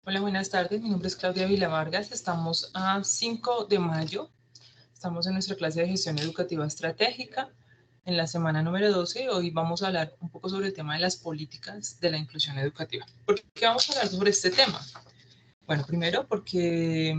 Hola, buenas tardes. Mi nombre es Claudia Vila Vargas. Estamos a 5 de mayo. Estamos en nuestra clase de gestión educativa estratégica en la semana número 12. Hoy vamos a hablar un poco sobre el tema de las políticas de la inclusión educativa. ¿Por qué vamos a hablar sobre este tema? Bueno, primero porque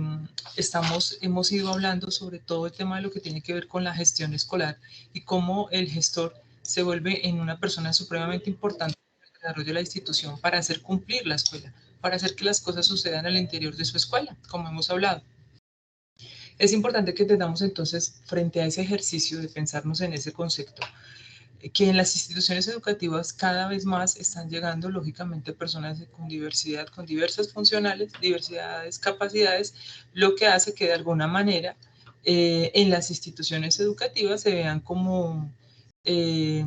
hemos ido hablando sobre todo el tema de lo que tiene que ver con la gestión escolar y cómo el gestor se vuelve en una persona supremamente importante en el desarrollo de la institución para hacer cumplir la escuela, para hacer que las cosas sucedan al interior de su escuela, como hemos hablado. Es importante que entendamos entonces, frente a ese ejercicio de pensarnos en ese concepto, que en las instituciones educativas cada vez más están llegando, lógicamente, personas con diversidad, con diversas funcionales, diversidades, capacidades, lo que hace que de alguna manera en las instituciones educativas se vean como, eh,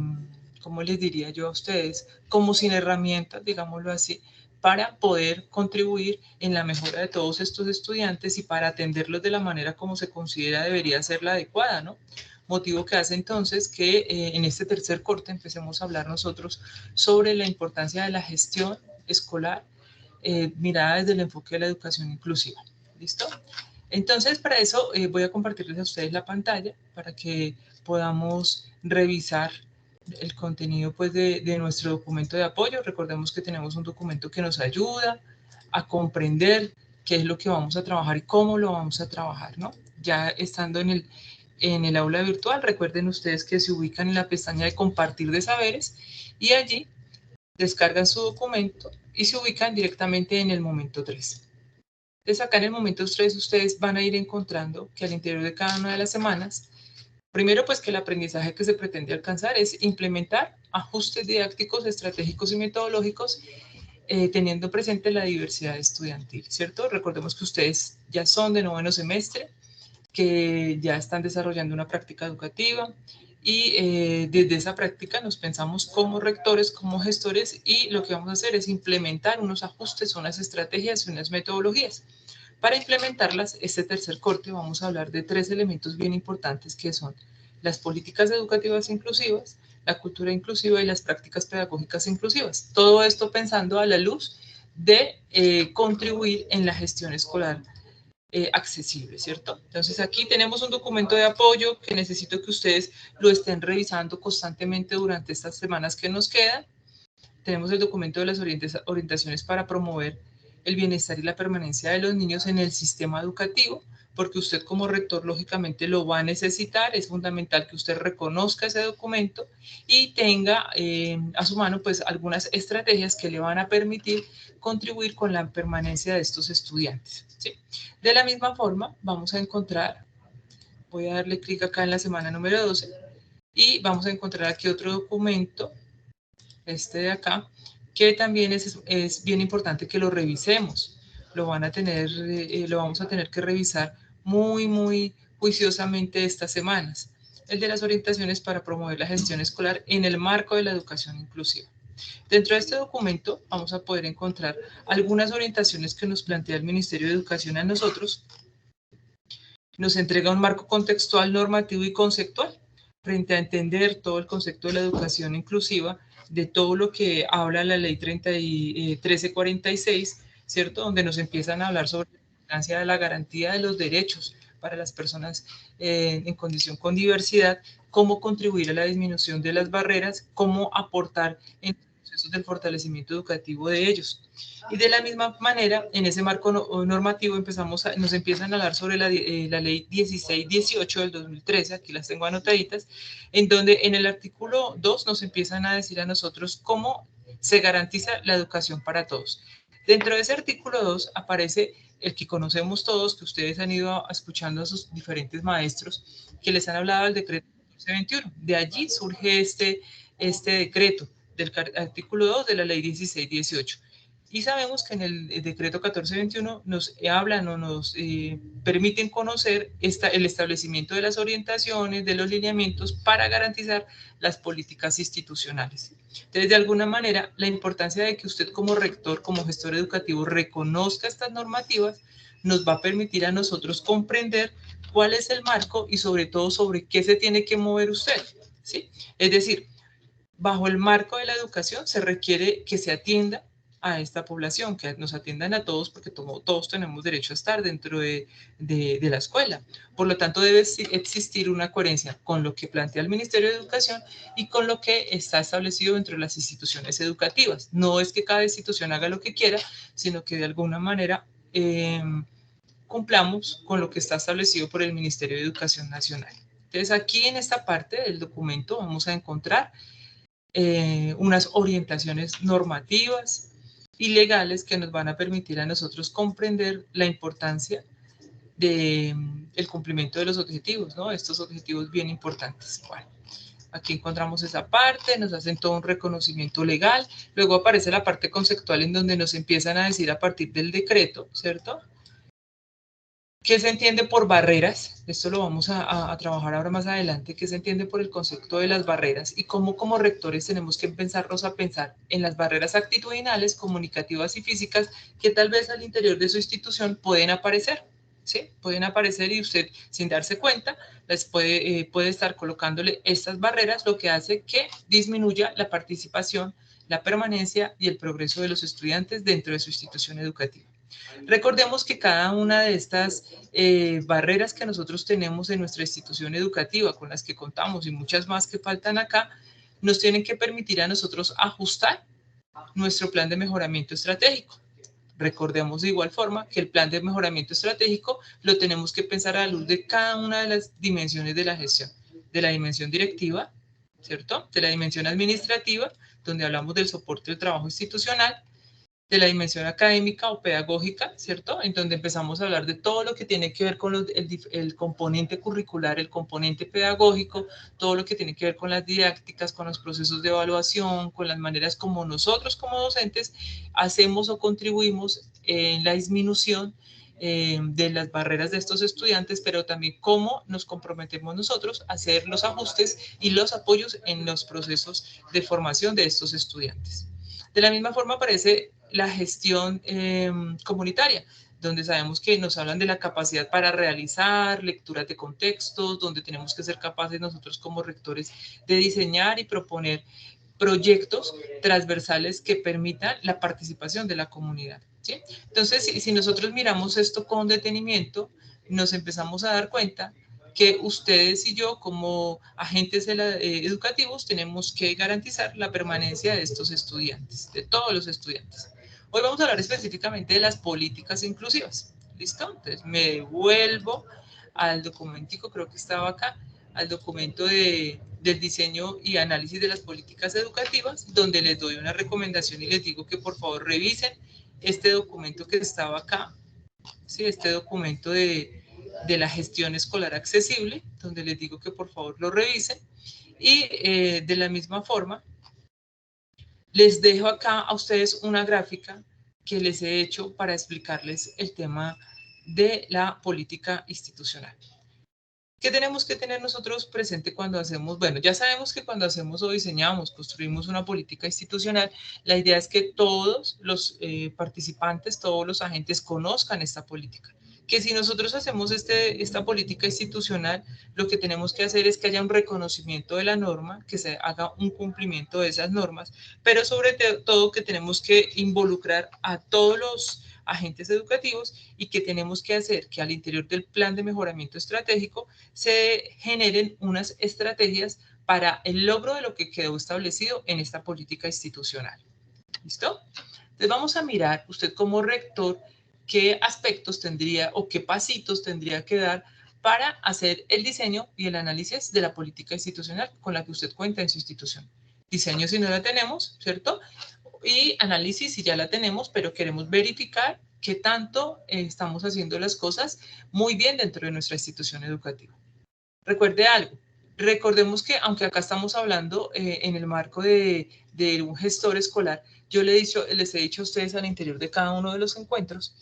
¿cómo les diría yo a ustedes? Como sin herramientas, digámoslo así, para poder contribuir en la mejora de todos estos estudiantes y para atenderlos de la manera como se considera debería ser la adecuada, ¿no? Motivo que hace entonces que en este tercer corte empecemos a hablar nosotros sobre la importancia de la gestión escolar mirada desde el enfoque de la educación inclusiva. ¿Listo? Entonces, para eso voy a compartirles a ustedes la pantalla para que podamos revisar el contenido pues, de nuestro documento de apoyo. Recordemos que tenemos un documento que nos ayuda a comprender qué es lo que vamos a trabajar y cómo lo vamos a trabajar, ¿no? Ya estando en el aula virtual, recuerden ustedes que se ubican en la pestaña de compartir de saberes y allí descargan su documento y se ubican directamente en el momento 3. Entonces acá en el momento 3 ustedes van a ir encontrando que al interior de cada una de las semanas, primero pues que el aprendizaje que se pretende alcanzar es implementar ajustes didácticos, estratégicos y metodológicos teniendo presente la diversidad estudiantil, ¿cierto? Recordemos que ustedes ya son de noveno semestre, que ya están desarrollando una práctica educativa y desde esa práctica nos pensamos como rectores, como gestores y lo que vamos a hacer es implementar unos ajustes, unas estrategias y unas metodologías. Para implementarlas, este tercer corte vamos a hablar de tres elementos bien importantes que son las políticas educativas inclusivas, la cultura inclusiva y las prácticas pedagógicas inclusivas. Todo esto pensando a la luz de contribuir en la gestión escolar accesible, ¿cierto? Entonces aquí tenemos un documento de apoyo que necesito que ustedes lo estén revisando constantemente durante estas semanas que nos quedan. Tenemos el documento de las orientaciones para promover el bienestar y la permanencia de los niños en el sistema educativo, porque usted como rector lógicamente lo va a necesitar, es fundamental que usted reconozca ese documento y tenga a su mano pues algunas estrategias que le van a permitir contribuir con la permanencia de estos estudiantes. ¿Sí? De la misma forma vamos a encontrar, voy a darle clic acá en la semana número 12 y vamos a encontrar aquí otro documento este de acá, que también es bien importante que lo revisemos. Lo van a tener, lo vamos a tener que revisar muy juiciosamente estas semanas. El de las orientaciones para promover la gestión escolar en el marco de la educación inclusiva. Dentro de este documento vamos a poder encontrar algunas orientaciones que nos plantea el Ministerio de Educación a nosotros. Nos entrega un marco contextual, normativo y conceptual frente a entender todo el concepto de la educación inclusiva, de todo lo que habla la ley 1346, ¿cierto? Donde nos empiezan a hablar sobre la importancia de la garantía de los derechos para las personas en condición con diversidad, cómo contribuir a la disminución de las barreras, cómo aportar en procesos del fortalecimiento educativo de ellos. Y de la misma manera, en ese marco normativo nos empiezan a hablar sobre la ley 1618 del 2013, aquí las tengo anotaditas, en donde en el artículo 2 nos empiezan a decir a nosotros cómo se garantiza la educación para todos. Dentro de ese artículo 2 aparece el que conocemos todos, que ustedes han ido escuchando a sus diferentes maestros, que les han hablado del decreto 1421. De allí surge este decreto del artículo 2 de la ley 1618. Y sabemos que en el decreto 1421 nos hablan o nos permiten conocer el establecimiento de las orientaciones, de los lineamientos para garantizar las políticas institucionales. Entonces, de alguna manera, la importancia de que usted como rector, como gestor educativo, reconozca estas normativas, nos va a permitir a nosotros comprender cuál es el marco y sobre todo sobre qué se tiene que mover usted. ¿Sí? Es decir, bajo el marco de la educación se requiere que se atienda a esta población, que nos atiendan a todos, porque todos tenemos derecho a estar dentro de la escuela. Por lo tanto, debe existir una coherencia con lo que plantea el Ministerio de Educación y con lo que está establecido dentro de las instituciones educativas. No es que cada institución haga lo que quiera, sino que de alguna manera cumplamos con lo que está establecido por el Ministerio de Educación Nacional. Entonces, aquí en esta parte del documento vamos a encontrar unas orientaciones normativas y legales que nos van a permitir a nosotros comprender la importancia del cumplimiento de los objetivos, ¿no? Estos objetivos bien importantes. Bueno, aquí encontramos esa parte, nos hacen todo un reconocimiento legal, luego aparece la parte conceptual en donde nos empiezan a decir a partir del decreto, ¿cierto? ¿Qué se entiende por barreras? Esto lo vamos a trabajar ahora más adelante. ¿Qué se entiende por el concepto de las barreras? Y cómo como rectores tenemos que empezarnos a pensar en las barreras actitudinales, comunicativas y físicas que tal vez al interior de su institución pueden aparecer. ¿Sí? Pueden aparecer y usted, sin darse cuenta, les puede estar colocándole estas barreras, lo que hace que disminuya la participación, la permanencia y el progreso de los estudiantes dentro de su institución educativa. Recordemos que cada una de estas barreras que nosotros tenemos en nuestra institución educativa, con las que contamos y muchas más que faltan acá, nos tienen que permitir a nosotros ajustar nuestro plan de mejoramiento estratégico. Recordemos de igual forma que el plan de mejoramiento estratégico lo tenemos que pensar a la luz de cada una de las dimensiones de la gestión, de la dimensión directiva, ¿cierto? De la dimensión administrativa, donde hablamos del soporte del trabajo institucional, de la dimensión académica o pedagógica, ¿cierto? En donde empezamos a hablar de todo lo que tiene que ver con el componente curricular, el componente pedagógico, todo lo que tiene que ver con las didácticas, con los procesos de evaluación, con las maneras como nosotros como docentes hacemos o contribuimos en la disminución de las barreras de estos estudiantes, pero también cómo nos comprometemos nosotros a hacer los ajustes y los apoyos en los procesos de formación de estos estudiantes. De la misma forma aparece la gestión comunitaria, donde sabemos que nos hablan de la capacidad para realizar lecturas de contextos, donde tenemos que ser capaces nosotros como rectores de diseñar y proponer proyectos transversales que permitan la participación de la comunidad, ¿sí? Entonces, si nosotros miramos esto con detenimiento, nos empezamos a dar cuenta que ustedes y yo como agentes educativos tenemos que garantizar la permanencia de estos estudiantes, de todos los estudiantes. Hoy vamos a hablar específicamente de las políticas inclusivas. ¿Listo? Entonces me devuelvo al documentico, creo que estaba acá, al documento del diseño y análisis de las políticas educativas, donde les doy una recomendación y les digo que por favor revisen este documento que estaba acá, ¿sí? Este documento de la gestión escolar accesible, donde les digo que por favor lo revisen. Y de la misma forma, les dejo acá a ustedes una gráfica que les he hecho para explicarles el tema de la política institucional. ¿Qué tenemos que tener nosotros presente cuando hacemos? Bueno, ya sabemos que cuando hacemos o diseñamos, construimos una política institucional, la idea es que todos los participantes, todos los agentes conozcan esta política. Que si nosotros hacemos esta política institucional, lo que tenemos que hacer es que haya un reconocimiento de la norma, que se haga un cumplimiento de esas normas, pero sobre todo que tenemos que involucrar a todos los agentes educativos y que tenemos que hacer que al interior del plan de mejoramiento estratégico se generen unas estrategias para el logro de lo que quedó establecido en esta política institucional. ¿Listo? Entonces vamos a mirar usted como rector qué aspectos tendría o qué pasitos tendría que dar para hacer el diseño y el análisis de la política institucional con la que usted cuenta en su institución. Diseño si no la tenemos, ¿cierto? Y análisis si ya la tenemos, pero queremos verificar qué tanto estamos haciendo las cosas muy bien dentro de nuestra institución educativa. Recuerde algo, recordemos que aunque acá estamos hablando en el marco de un gestor escolar, yo les he dicho a ustedes al interior de cada uno de los encuentros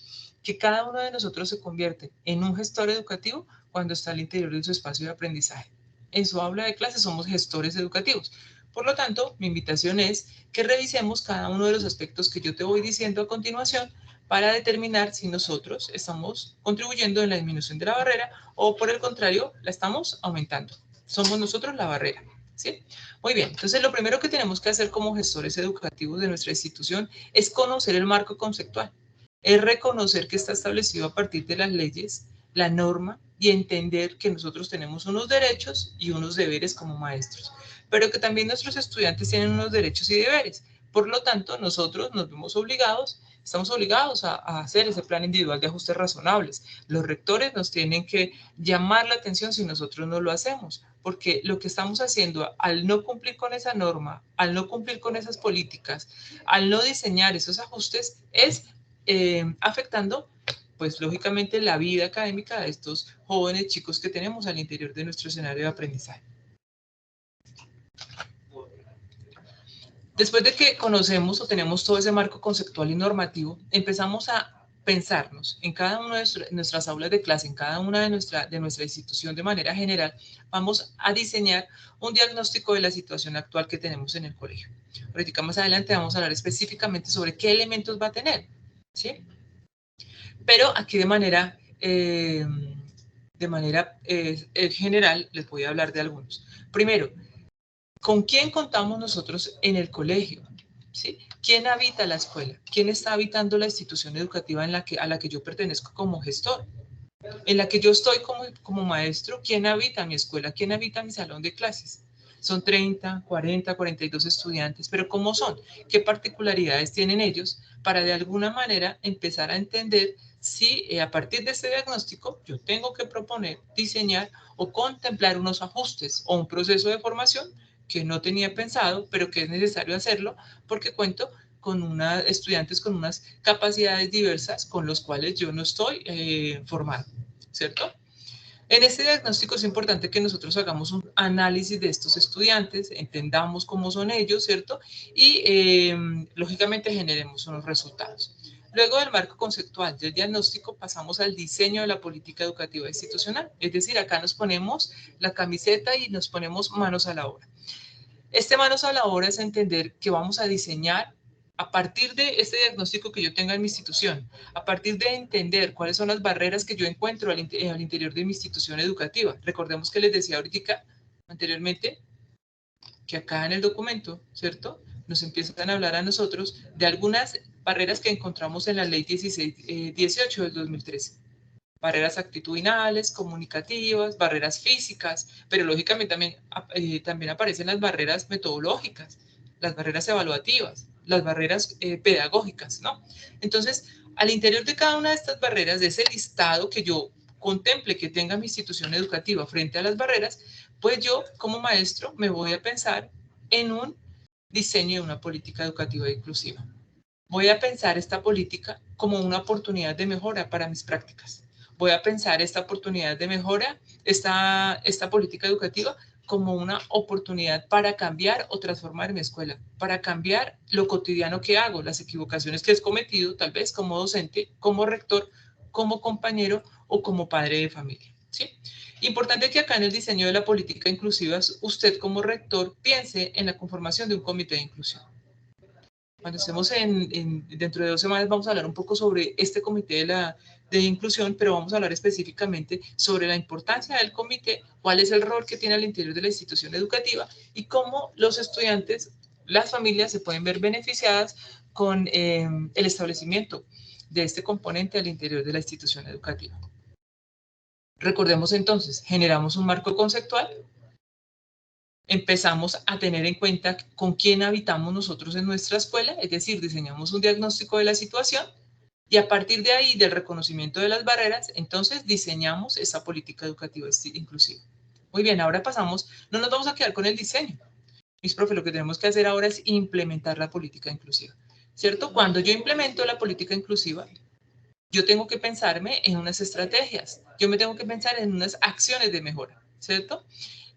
que cada uno de nosotros se convierte en un gestor educativo cuando está al interior de su espacio de aprendizaje. En su aula de clase somos gestores educativos. Por lo tanto, mi invitación es que revisemos cada uno de los aspectos que yo te voy diciendo a continuación para determinar si nosotros estamos contribuyendo en la disminución de la barrera o por el contrario, la estamos aumentando. Somos nosotros la barrera, ¿Sí? Muy bien, entonces lo primero que tenemos que hacer como gestores educativos de nuestra institución es conocer el marco conceptual, es reconocer que está establecido a partir de las leyes, la norma y entender que nosotros tenemos unos derechos y unos deberes como maestros, pero que también nuestros estudiantes tienen unos derechos y deberes. Por lo tanto, nosotros nos vemos obligados, estamos obligados a hacer ese plan individual de ajustes razonables. Los rectores nos tienen que llamar la atención si nosotros no lo hacemos, porque lo que estamos haciendo al no cumplir con esa norma, al no cumplir con esas políticas, al no diseñar esos ajustes, es afectando, pues lógicamente, la vida académica de estos jóvenes chicos que tenemos al interior de nuestro escenario de aprendizaje. Después de que conocemos o tenemos todo ese marco conceptual y normativo, empezamos a pensarnos en cada una de nuestras aulas de clase, en cada una de nuestra institución de manera general, vamos a diseñar un diagnóstico de la situación actual que tenemos en el colegio. Ahorita más adelante vamos a hablar específicamente sobre qué elementos va a tener, ¿sí? Pero aquí de manera general les voy a hablar de algunos. Primero, ¿con quién contamos nosotros en el colegio? ¿Sí? ¿Quién habita la escuela? ¿Quién está habitando la institución educativa a la que yo pertenezco como gestor? En la que yo estoy como maestro, ¿quién habita mi escuela? ¿Quién habita mi salón de clases? Son 30, 40, 42 estudiantes, pero ¿cómo son? ¿Qué particularidades tienen ellos para de alguna manera empezar a entender si a partir de este diagnóstico yo tengo que proponer, diseñar o contemplar unos ajustes o un proceso de formación que no tenía pensado, pero que es necesario hacerlo porque cuento con estudiantes con unas capacidades diversas con los cuales yo no estoy formado, ¿cierto? En este diagnóstico es importante que nosotros hagamos un análisis de estos estudiantes, entendamos cómo son ellos, ¿cierto? Y lógicamente generemos unos resultados. Luego del marco conceptual del diagnóstico pasamos al diseño de la política educativa institucional. Es decir, acá nos ponemos la camiseta y nos ponemos manos a la obra. Este manos a la obra es entender que vamos a diseñar a partir de este diagnóstico que yo tenga en mi institución, a partir de entender cuáles son las barreras que yo encuentro al interior de mi institución educativa. Recordemos que les decía ahorita anteriormente que acá en el documento, ¿cierto? Nos empiezan a hablar a nosotros de algunas barreras que encontramos en la ley 18 del 2013. Barreras actitudinales, comunicativas, barreras físicas, pero lógicamente también aparecen las barreras metodológicas, las barreras evaluativas, las barreras pedagógicas, ¿no? Entonces, al interior de cada una de estas barreras, de ese listado que yo contemple que tenga mi institución educativa frente a las barreras, pues yo como maestro me voy a pensar en un diseño de una política educativa inclusiva. Voy a pensar esta política como una oportunidad de mejora para mis prácticas. Voy a pensar esta oportunidad de mejora, esta política educativa, como una oportunidad para cambiar o transformar mi escuela, para cambiar lo cotidiano que hago, las equivocaciones que he cometido, tal vez como docente, como rector, como compañero o como padre de familia. ¿Sí? Importante que acá en el diseño de la política inclusiva, usted como rector piense en la conformación de un comité de inclusión. Cuando estemos dentro de 2 semanas vamos a hablar un poco sobre este comité de inclusión, pero vamos a hablar específicamente sobre la importancia del comité, cuál es el rol que tiene al interior de la institución educativa y cómo los estudiantes, las familias se pueden ver beneficiadas con el establecimiento de este componente al interior de la institución educativa. Recordemos entonces, generamos un marco conceptual, empezamos a tener en cuenta con quién habitamos nosotros en nuestra escuela, es decir, diseñamos un diagnóstico de la situación y a partir de ahí, del reconocimiento de las barreras, entonces diseñamos esa política educativa inclusiva. Muy bien, ahora pasamos, no nos vamos a quedar con el diseño. Mis profes, lo que tenemos que hacer ahora es implementar la política inclusiva, ¿cierto? Cuando yo implemento la política inclusiva, yo tengo que pensarme en unas estrategias, yo me tengo que pensar en unas acciones de mejora, ¿cierto?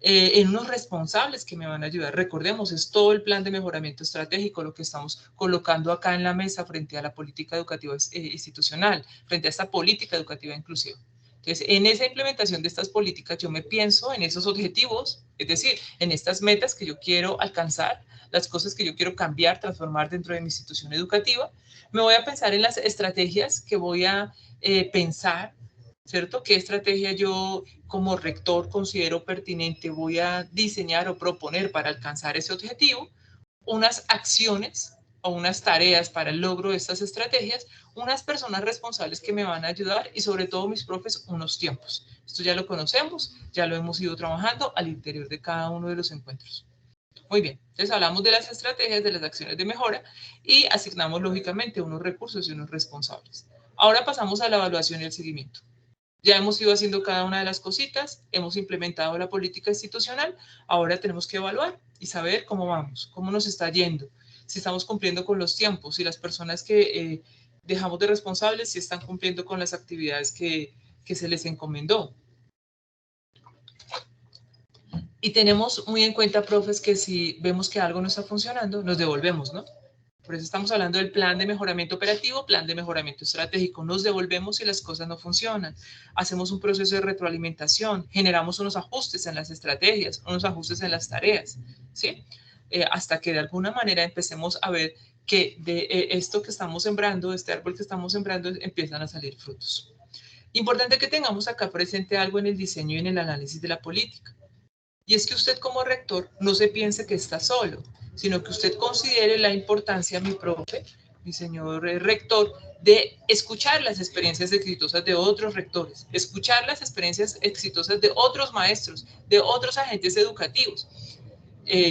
En unos responsables que me van a ayudar. Recordemos, es todo el plan de mejoramiento estratégico lo que estamos colocando acá en la mesa frente a la política educativa institucional, frente a esta política educativa inclusiva. Entonces, en esa implementación de estas políticas, yo me pienso en esos objetivos, es decir, en estas metas que yo quiero alcanzar, las cosas que yo quiero cambiar, transformar dentro de mi institución educativa. Me voy a pensar en las estrategias que voy a pensar ¿cierto? ¿Qué estrategia yo como rector considero pertinente voy a diseñar o proponer para alcanzar ese objetivo? Unas acciones o unas tareas para el logro de estas estrategias, unas personas responsables que me van a ayudar y sobre todo mis profes, unos tiempos. Esto ya lo conocemos, ya lo hemos ido trabajando al interior de cada uno de los encuentros. Muy bien, entonces hablamos de las estrategias, de las acciones de mejora y asignamos lógicamente unos recursos y unos responsables. Ahora pasamos a la evaluación y el seguimiento. Ya hemos ido haciendo cada una de las cositas, hemos implementado la política institucional, ahora tenemos que evaluar y saber cómo vamos, cómo nos está yendo, si estamos cumpliendo con los tiempos, si las personas que dejamos de responsables, si están cumpliendo con las actividades que se les encomendó. Y tenemos muy en cuenta, profes, que si vemos que algo no está funcionando, nos devolvemos, ¿no? Por eso estamos hablando del plan de mejoramiento operativo, plan de mejoramiento estratégico. Nos devolvemos si las cosas no funcionan. Hacemos un proceso de retroalimentación, generamos unos ajustes en las estrategias, unos ajustes en las tareas, ¿sí? Hasta que de alguna manera empecemos a ver que de esto que estamos sembrando, este árbol que estamos sembrando, empiezan a salir frutos. Importante que tengamos acá presente algo en el diseño y en el análisis de la política. Y es que usted como rector no se piense que está solo, sino que usted considere la importancia, mi profe, mi señor rector, de escuchar las experiencias exitosas de otros rectores, escuchar las experiencias exitosas de otros maestros, de otros agentes educativos,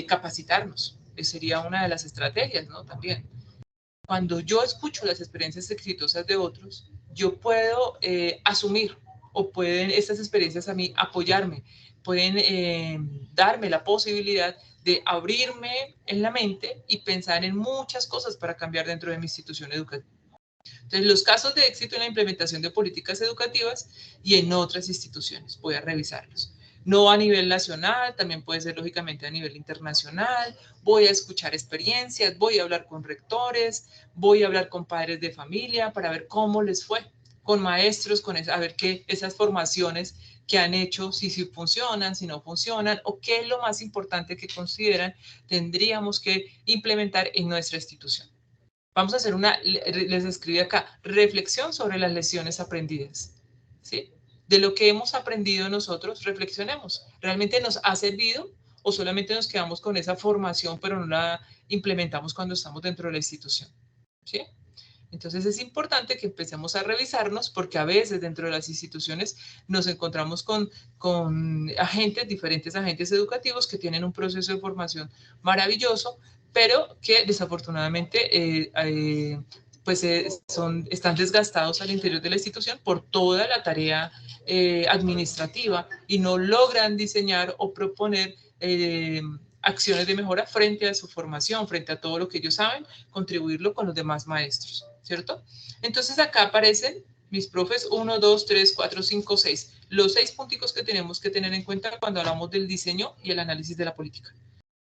capacitarnos. Esa sería una de las estrategias, ¿no? También. Cuando yo escucho las experiencias exitosas de otros, yo puedo asumir o pueden estas experiencias a mí apoyarme, pueden darme la posibilidad de abrirme en la mente y pensar en muchas cosas para cambiar dentro de mi institución educativa. Entonces, los casos de éxito en la implementación de políticas educativas y en otras instituciones, voy a revisarlos. No a nivel nacional, también puede ser lógicamente a nivel internacional. Voy a escuchar experiencias, voy a hablar con rectores, voy a hablar con padres de familia para ver cómo les fue, con maestros, a ver qué esas formaciones que han hecho, si funcionan, si no funcionan, o qué es lo más importante que consideran tendríamos que implementar en nuestra institución. Vamos a hacer les escribí acá, reflexión sobre las lecciones aprendidas, ¿sí? De lo que hemos aprendido nosotros, reflexionemos. ¿Realmente nos ha servido o solamente nos quedamos con esa formación pero no la implementamos cuando estamos dentro de la institución? ¿Sí? Entonces es importante que empecemos a revisarnos porque a veces dentro de las instituciones nos encontramos con agentes, diferentes agentes educativos que tienen un proceso de formación maravilloso, pero que desafortunadamente están desgastados al interior de la institución por toda la tarea administrativa y no logran diseñar o proponer acciones de mejora frente a su formación, frente a todo lo que ellos saben, contribuirlo con los demás maestros, ¿cierto? Entonces acá aparecen mis profes 1, 2, 3, 4, 5, 6. Los 6 punticos que tenemos que tener en cuenta cuando hablamos del diseño y el análisis de la política.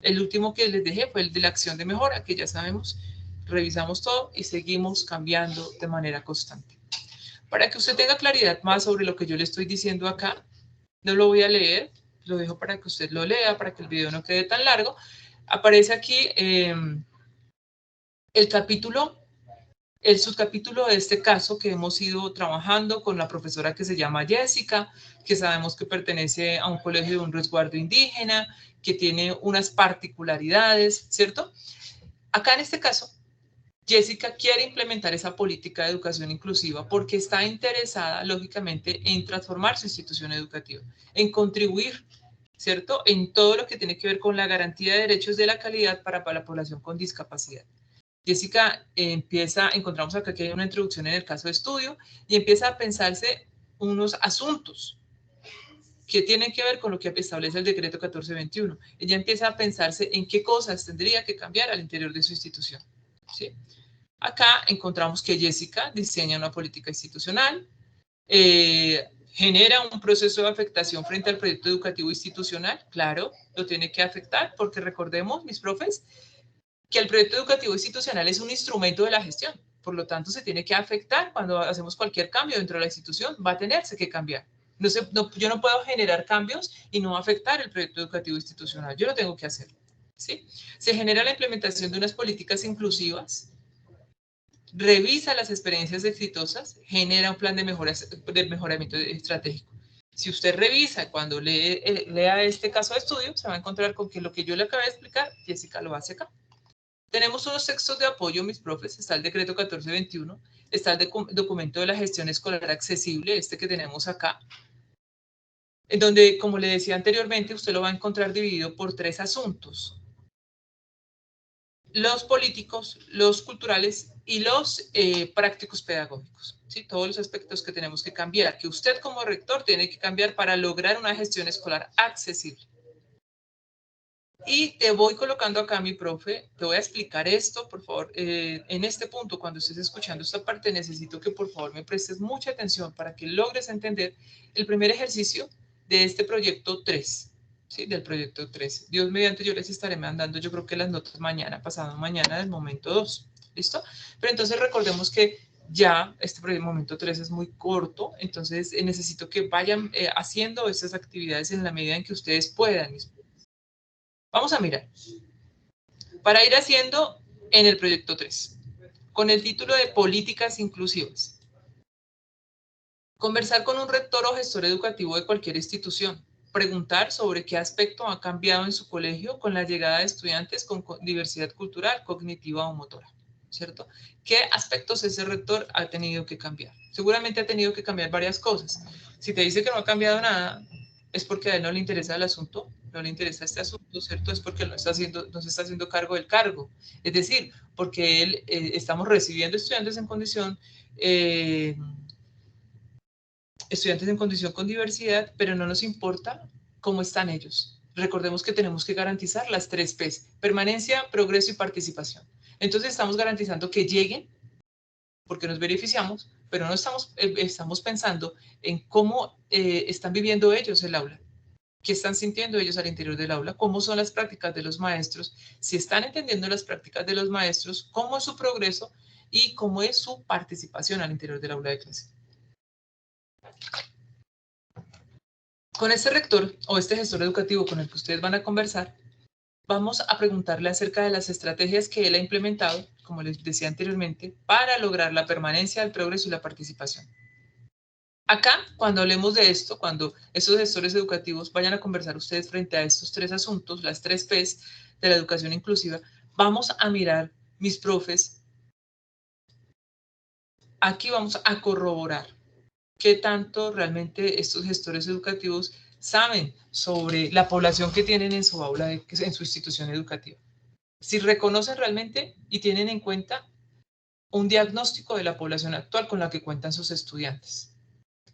El último que les dejé fue el de la acción de mejora, que ya sabemos, revisamos todo y seguimos cambiando de manera constante. Para que usted tenga claridad más sobre lo que yo le estoy diciendo acá, no lo voy a leer, lo dejo para que usted lo lea, para que el video no quede tan largo. Aparece aquí el capítulo, el subcapítulo de este caso que hemos ido trabajando con la profesora que se llama Jessica, que sabemos que pertenece a un colegio de un resguardo indígena, que tiene unas particularidades, ¿cierto? Acá en este caso, Jessica quiere implementar esa política de educación inclusiva porque está interesada, lógicamente, en transformar su institución educativa, en contribuir, ¿cierto?, en todo lo que tiene que ver con la garantía de derechos de la calidad para la población con discapacidad. Jessica encontramos acá que hay una introducción en el caso de estudio y empieza a pensarse unos asuntos que tienen que ver con lo que establece el decreto 1421. Ella empieza a pensarse en qué cosas tendría que cambiar al interior de su institución, ¿sí? Acá encontramos que Jessica diseña una política institucional, genera un proceso de afectación frente al proyecto educativo institucional, claro, lo tiene que afectar porque recordemos, mis profes, que el proyecto educativo institucional es un instrumento de la gestión, por lo tanto se tiene que afectar cuando hacemos cualquier cambio dentro de la institución, va a tenerse que cambiar. Yo no puedo generar cambios y no afectar el proyecto educativo institucional, yo lo tengo que hacer, ¿sí? Se genera la implementación de unas políticas inclusivas, revisa las experiencias exitosas, genera un plan de mejoramiento estratégico. Si usted revisa cuando lea este caso de estudio, se va a encontrar con que lo que yo le acabé de explicar, Jessica lo hace acá. Tenemos unos textos de apoyo, mis profes, está el decreto 1421, está el documento de la gestión escolar accesible, este que tenemos acá, en donde, como le decía anteriormente, usted lo va a encontrar dividido por 3 asuntos: los políticos, los culturales y los prácticos pedagógicos. ¿Sí? Todos los aspectos que tenemos que cambiar, que usted como rector tiene que cambiar para lograr una gestión escolar accesible. Y te voy colocando acá, mi profe, te voy a explicar esto, por favor. En este punto, cuando estés escuchando esta parte, necesito que por favor me prestes mucha atención para que logres entender el primer ejercicio de este proyecto 3, ¿sí? Del proyecto 3. Dios mediante, yo les estaré mandando, yo creo que las notas mañana, pasado mañana, del momento 2. ¿Listo? Pero entonces recordemos que ya este momento 3 es muy corto, entonces necesito que vayan haciendo estas actividades en la medida en que ustedes puedan. Vamos a mirar. Para ir haciendo en el proyecto 3, con el título de Políticas Inclusivas. Conversar con un rector o gestor educativo de cualquier institución. Preguntar sobre qué aspecto ha cambiado en su colegio con la llegada de estudiantes con diversidad cultural, cognitiva o motora. ¿Cierto? ¿Qué aspectos ese rector ha tenido que cambiar? Seguramente ha tenido que cambiar varias cosas. Si te dice que no ha cambiado nada, es porque a él no le interesa el asunto, no le interesa este asunto, ¿cierto? Es porque no se está haciendo cargo del cargo. Es decir, porque él, estamos recibiendo estudiantes en condición con diversidad, pero no nos importa cómo están ellos. Recordemos que tenemos que garantizar las 3 P's: permanencia, progreso y participación. Entonces estamos garantizando que lleguen, porque nos beneficiamos, pero no estamos pensando en cómo están viviendo ellos el aula, qué están sintiendo ellos al interior del aula, cómo son las prácticas de los maestros, si están entendiendo las prácticas de los maestros, cómo es su progreso y cómo es su participación al interior del aula de clase. Con este rector o este gestor educativo con el que ustedes van a conversar, vamos a preguntarle acerca de las estrategias que él ha implementado, como les decía anteriormente, para lograr la permanencia, el progreso y la participación. Acá, cuando hablemos de esto, cuando estos gestores educativos vayan a conversar ustedes frente a estos 3 asuntos, las 3 P's de la educación inclusiva, vamos a mirar, mis profes, aquí vamos a corroborar qué tanto realmente estos gestores educativos saben sobre la población que tienen en su aula, en su institución educativa. Si reconocen realmente y tienen en cuenta un diagnóstico de la población actual con la que cuentan sus estudiantes.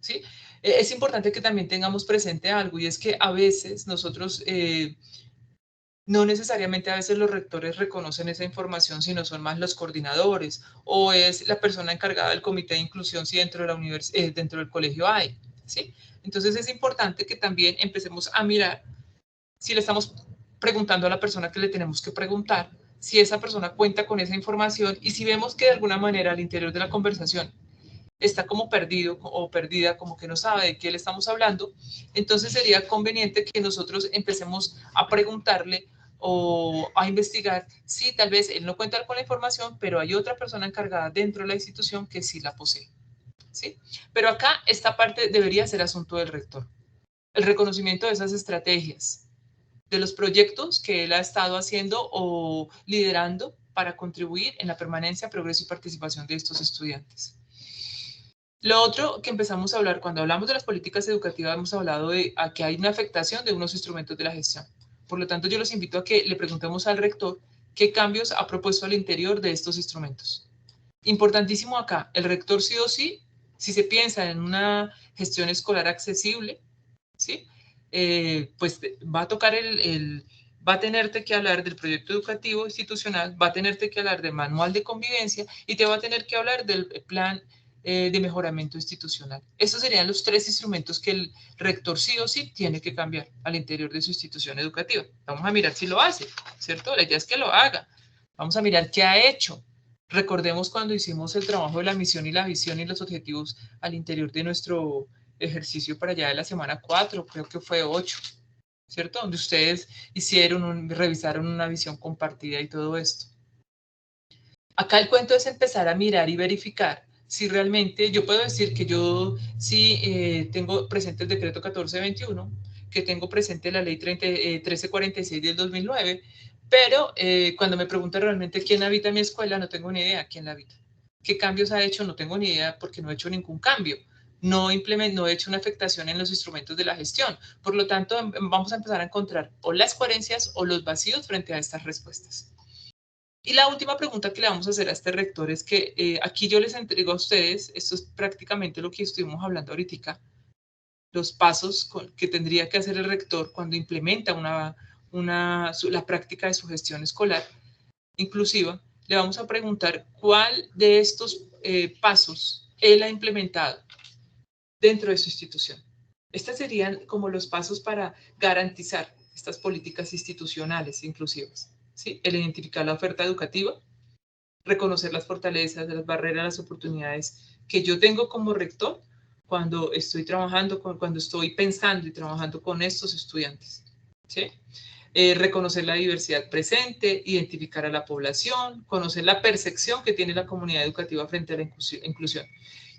¿Sí? Es importante que también tengamos presente algo, y es que a veces nosotros, no necesariamente a veces los rectores reconocen esa información, sino son más los coordinadores o es la persona encargada del comité de inclusión si dentro de dentro del colegio hay. ¿Sí? Entonces es importante que también empecemos a mirar si le estamos preguntando a la persona que le tenemos que preguntar, si esa persona cuenta con esa información, y si vemos que de alguna manera al interior de la conversación está como perdido o perdida, como que no sabe de qué le estamos hablando, entonces sería conveniente que nosotros empecemos a preguntarle o a investigar si tal vez él no cuenta con la información, pero hay otra persona encargada dentro de la institución que sí la posee. ¿Sí? Pero acá esta parte debería ser asunto del rector. El reconocimiento de esas estrategias, de los proyectos que él ha estado haciendo o liderando para contribuir en la permanencia, progreso y participación de estos estudiantes. Lo otro que empezamos a hablar, cuando hablamos de las políticas educativas, hemos hablado de que hay una afectación de unos instrumentos de la gestión. Por lo tanto, yo los invito a que le preguntemos al rector qué cambios ha propuesto al interior de estos instrumentos. Importantísimo acá, el rector sí o sí, si se piensa en una gestión escolar accesible, ¿sí? Pues va a tocar va a tenerte que hablar del proyecto educativo institucional, va a tenerte que hablar del manual de convivencia y te va a tener que hablar del plan de mejoramiento institucional. Esos serían los 3 instrumentos que el rector sí o sí tiene que cambiar al interior de su institución educativa. Vamos a mirar si lo hace, ¿cierto? La idea es que lo haga. Vamos a mirar qué ha hecho. Recordemos cuando hicimos el trabajo de la misión y la visión y los objetivos al interior de nuestro ejercicio para allá de la semana 4, creo que fue 8, ¿cierto? Donde ustedes revisaron una visión compartida y todo esto. Acá el cuento es empezar a mirar y verificar si realmente, yo puedo decir que yo sí tengo presente el decreto 1421, que tengo presente la ley 1346 del 2009, pero cuando me preguntan realmente quién habita mi escuela, no tengo ni idea quién la habita. ¿Qué cambios ha hecho? No tengo ni idea porque no he hecho ningún cambio. No he hecho una afectación en los instrumentos de la gestión. Por lo tanto, vamos a empezar a encontrar o las coherencias o los vacíos frente a estas respuestas. Y la última pregunta que le vamos a hacer a este rector es que aquí yo les entrego a ustedes, esto es prácticamente lo que estuvimos hablando ahorita, los pasos que tendría que hacer el rector cuando implementa la práctica de su gestión escolar inclusiva. Le vamos a preguntar cuál de estos pasos él ha implementado dentro de su institución. Estos serían como los pasos para garantizar estas políticas institucionales inclusivas. ¿Sí? El identificar la oferta educativa, reconocer las fortalezas, las barreras, las oportunidades que yo tengo como rector cuando estoy trabajando, cuando estoy pensando y trabajando con estos estudiantes. ¿Sí? Reconocer la diversidad presente, identificar a la población, conocer la percepción que tiene la comunidad educativa frente a la inclusión.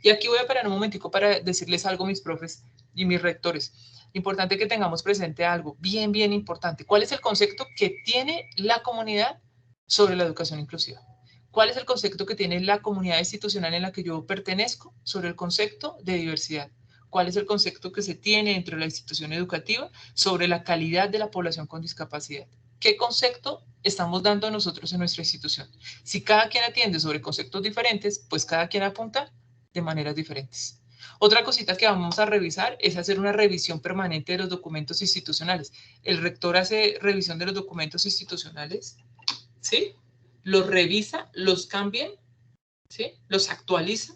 Y aquí voy a parar un momentico para decirles algo, mis profes y mis rectores. Importante que tengamos presente algo bien, bien importante. ¿Cuál es el concepto que tiene la comunidad sobre la educación inclusiva? ¿Cuál es el concepto que tiene la comunidad institucional en la que yo pertenezco sobre el concepto de diversidad? ¿Cuál es el concepto que se tiene dentro de la institución educativa sobre la calidad de la población con discapacidad? ¿Qué concepto estamos dando nosotros en nuestra institución? Si cada quien atiende sobre conceptos diferentes, pues cada quien apunta de maneras diferentes. Otra cosita que vamos a revisar es hacer una revisión permanente de los documentos institucionales. El rector hace revisión de los documentos institucionales, ¿sí? Los revisa, los cambia, ¿sí? Los actualiza,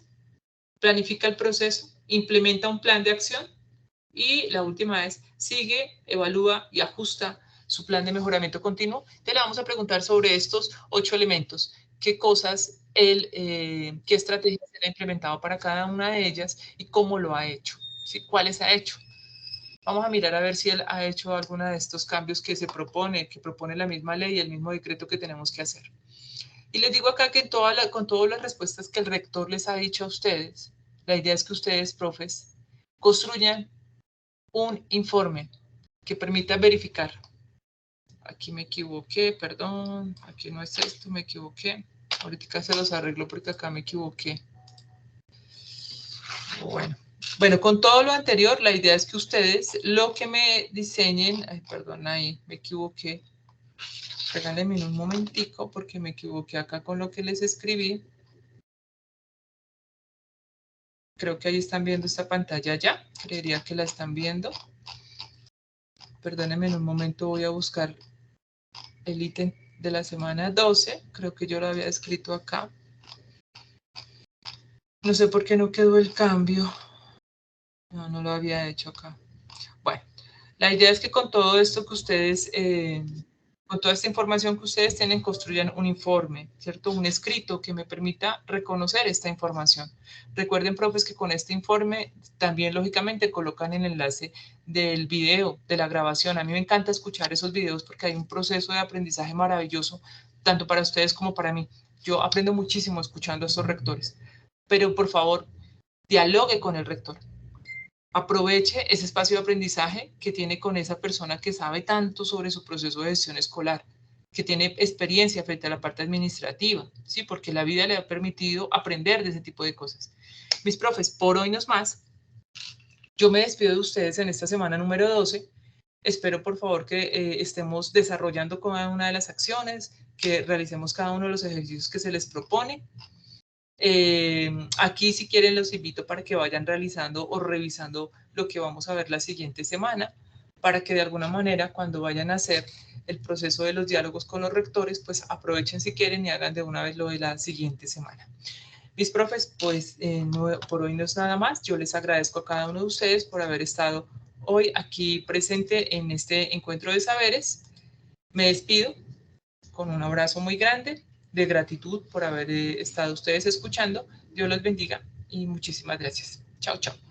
planifica el proceso, implementa un plan de acción y la última es sigue, evalúa y ajusta su plan de mejoramiento continuo. Te le vamos a preguntar sobre estos 8 elementos, qué cosas qué estrategias él ha implementado para cada una de ellas y cómo lo ha hecho, ¿sí? ¿Cuáles ha hecho? Vamos a mirar a ver si él ha hecho alguna de estos cambios que que propone la misma ley y el mismo decreto que tenemos que hacer. Y les digo acá que con todas las respuestas que el rector les ha dicho a ustedes, la idea es que ustedes, profes, construyan un informe que permita verificar. Aquí me equivoqué, perdón, aquí no es esto, me equivoqué. Ahorita se los arreglo porque acá me equivoqué. Bueno, con todo lo anterior, la idea es que ustedes lo que me diseñen, ay, perdón, ahí me equivoqué. Regálenme un momentico porque me equivoqué acá con lo que les escribí. Creo que ahí están viendo esta pantalla ya. Creería que la están viendo. Perdónenme un momento, voy a buscar el ítem de la semana 12. Creo que yo lo había escrito acá. No sé por qué no quedó el cambio. No lo había hecho acá. Bueno, la idea es que con todo esto que ustedes, con toda esta información que ustedes tienen, construyan un informe, ¿cierto? Un escrito que me permita reconocer esta información. Recuerden, profes, que con este informe también, lógicamente, colocan el enlace del video, de la grabación. A mí me encanta escuchar esos videos porque hay un proceso de aprendizaje maravilloso, tanto para ustedes como para mí. Yo aprendo muchísimo escuchando a estos rectores. Pero, por favor, dialogue con el rector. Aproveche ese espacio de aprendizaje que tiene con esa persona que sabe tanto sobre su proceso de gestión escolar, que tiene experiencia frente a la parte administrativa, ¿sí? Porque la vida le ha permitido aprender de ese tipo de cosas. Mis profes, por hoy no es más. Yo me despido de ustedes en esta semana número 12. Espero, por favor, que estemos desarrollando cada una de las acciones, que realicemos cada uno de los ejercicios que se les propone. Aquí, si quieren, los invito para que vayan realizando o revisando lo que vamos a ver la siguiente semana, para que de alguna manera, cuando vayan a hacer el proceso de los diálogos con los rectores, pues aprovechen si quieren y hagan de una vez lo de la siguiente semana. Mis profes, pues por hoy no es nada más. Yo les agradezco a cada uno de ustedes por haber estado hoy aquí presente en este encuentro de saberes. Me despido con un abrazo muy grande de gratitud por haber estado ustedes escuchando. Dios los bendiga y muchísimas gracias. Chao, chao.